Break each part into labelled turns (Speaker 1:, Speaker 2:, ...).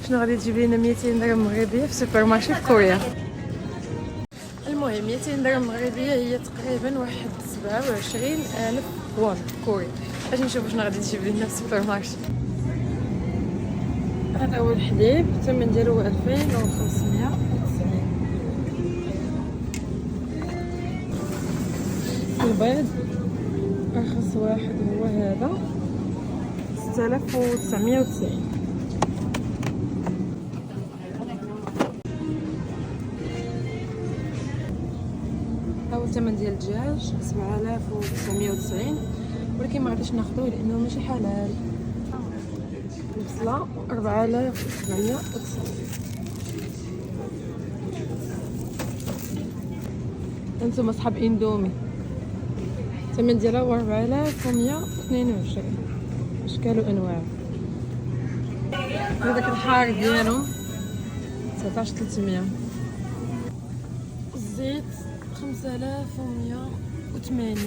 Speaker 1: شنو غادي تجيب لينا 200 درهم مغربيه في سوبر مارشي في كوريا. المهم 200 درهم مغربيه هي تقريبا واحد 27,000 وون كوري. باش نشوفوا شنو غادي تجيب لينا في السوبر مارشي. هذا هو الحليب، الثمن ديالو 2590. البيض ارخص واحد هو هذا 6990. ها هو الثمن ديال الدجاج 7990، ولكن ما غاديش ناخذوه لانه ماشي حلال. البصله 4790. انتم اصحاب اندومي الثمن ديالها هو 4122، اشكال وانواع. هذاك الحار ديالو 19300. الزيت 5180.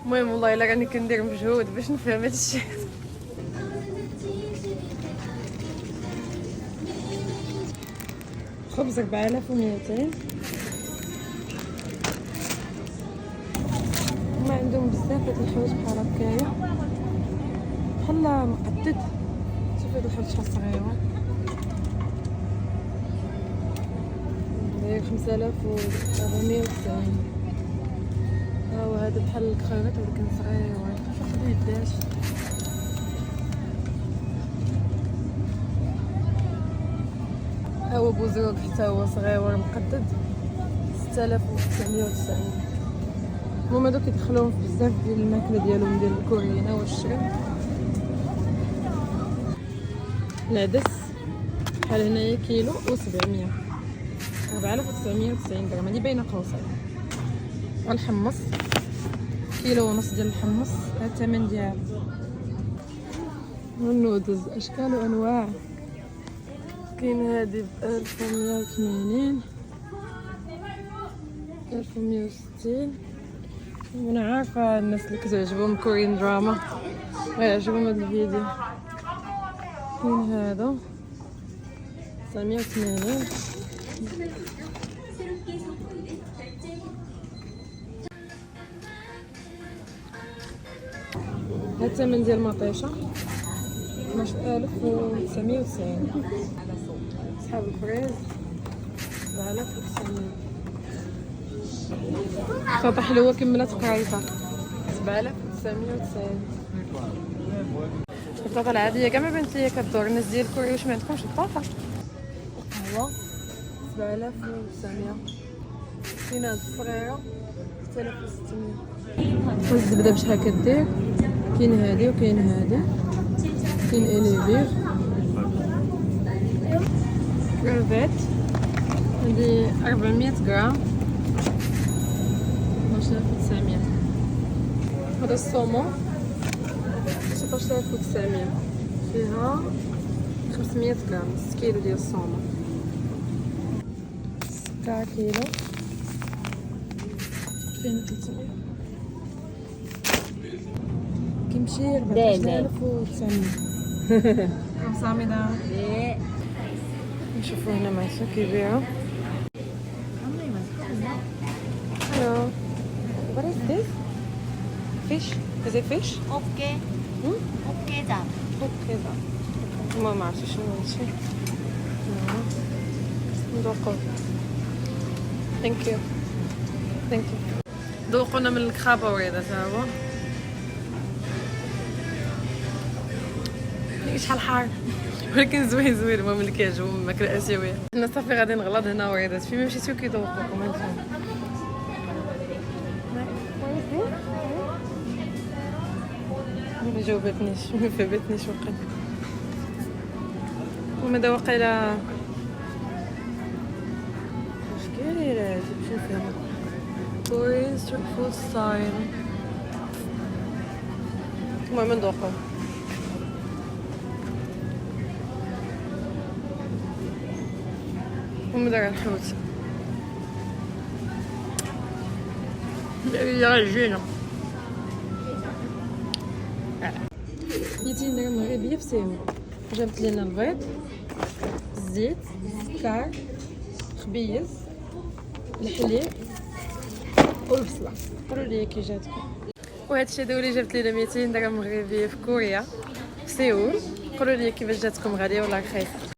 Speaker 1: المهم والله الا راني كندير مجهود باش نفهم هادشي. خبز 4200. هما عندهم بزاف هاد الحوايج بحال هكايا بحال مقدد. شوف هاد الحوايج شحال صغيره، داير 5490. ها هو هذا بحال الكريات ولكن صغير، شوف اليداش. ها هو بوزروق حتى هو صغير مقدد 6990. المهم هادو كيدخلوهم في بزاف ديال الماكله ديالهم ديال الكوريين. ها هو الشرب، العدس بحال هنايا كيلو و700، 4990 درهم. هادي باينه قوسين. والحمص كيلو ونص ديال الحمص، هذا الثمن ديالو. والنودلز اشكال وانواع، كاين هادي ب 1180، 1160. وانا عارفه الناس اللي كتعجبهم كوريين دراما غيعجبهم هذا الفيديو. كاين هذا 980. هذا الثمن ديال المطيشه 12990. صحاب الفريز 7900. بطاطا حلوه كملات قريطه 7990. البطاطا العاديه كاع ما بانت ليا كدور. الناس ديال كوريا واش ما عندكمش البطاطا؟ القهوه 7900. كاين هاد الصغيره 6600. والزبده بشحال كدير؟ كاين هادي وكاين هادي. كاين اليفير كرفات هادي 400 غرام 12900. هذا الصومون 16900، فيها 500 غرام، 6 كيلو ديال الصومون. 6 كيلو 2300. كيمشي 14900. 감사합니다. 네. نشوفوا هنا معسو كيبيعوا. Hello. What is this? Fish? Is it fish?
Speaker 2: 어깨, 어깨잡.
Speaker 1: 호케다. ما عرفتش شنو هادشي. ندوقو. Thank you. Thank you. ذوقنا من الكخابه وريده تا هو. شحال حار ولكن زوين زوين. المهم اللي كيعجبهم الماكله الاسيويه. حنا صافي غادي نغلط هنا وريدات فين ما مشيتو كيذوقوكم انتم. ما جاوبتنيش ما فهمتنيش وقيلا. وماذا وقيلا واش كاين هادي باش نفهم. كوريان ستريت فود ستايل. المهم ندوقو. ومدار الحوت هي عجينة. 200 درهم مغربيه في سيرو. جبت لنا البيض، الزيت، السكر، خبيز، الحليب والبصله. قولوا لي كي جاتكم. وهذا الشيء دولي جبت لنا 200 درهم مغربيه في كوريا في سيول. قولوا لي كيفاش جاتكم، غاليه ولا رخيصه؟